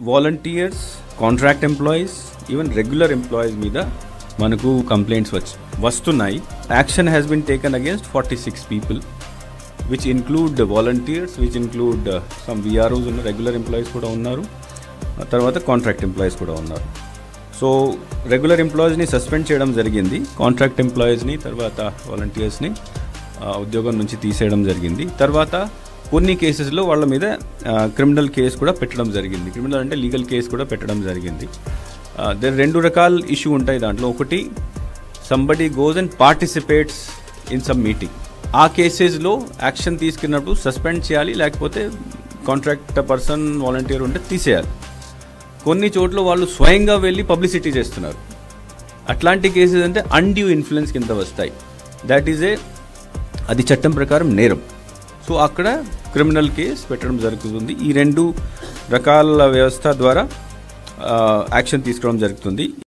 Volunteers, contract employees, even regular employees మీద మనకు complaints వస్తున్నాయి. Action has been taken against 46 people, which include volunteers, which include some VROs ఉన్న regular employees కూడా ఉన్నారు, తర్వాత contract employees కూడా ఉన్నారు. సో రెగ్యులర్ ఎంప్లాయీస్ని సస్పెండ్ చేయడం జరిగింది, కాంట్రాక్ట్ ఎంప్లాయీస్ని తర్వాత వాలంటీర్స్ని ఉద్యోగం నుంచి తీసేయడం జరిగింది. తర్వాత కొన్ని కేసెస్లో వాళ్ళ మీద క్రిమినల్ కేసు కూడా పెట్టడం జరిగింది. క్రిమినల్ అంటే లీగల్ కేసు కూడా పెట్టడం జరిగింది. రెండు రకాల ఇష్యూ ఉంటాయి దాంట్లో. ఒకటి, somebody goes and participates in some meeting. ఆ కేసెస్లో యాక్షన్ తీసుకున్నప్పుడు సస్పెండ్ చేయాలి, లేకపోతే కాంట్రాక్ట్ పర్సన్ వాలంటీర్ ఉంటే తీసేయాలి. కొన్ని చోట్ల వాళ్ళు స్వయంగా వెళ్ళి పబ్లిసిటీ చేస్తున్నారు. అట్లాంటి కేసెస్ అంటే అన్డ్యూ ఇన్ఫ్లుయెన్స్ కింద వస్తాయి. అది చట్టం ప్రకారం నేరం. సో అక్కడ క్రిమినల్ కేసు పెట్టడం జరుగుతుంది. ఈ రెండు రకాల వ్యవస్థ ద్వారా యాక్షన్ తీసుకోవడం జరుగుతుంది.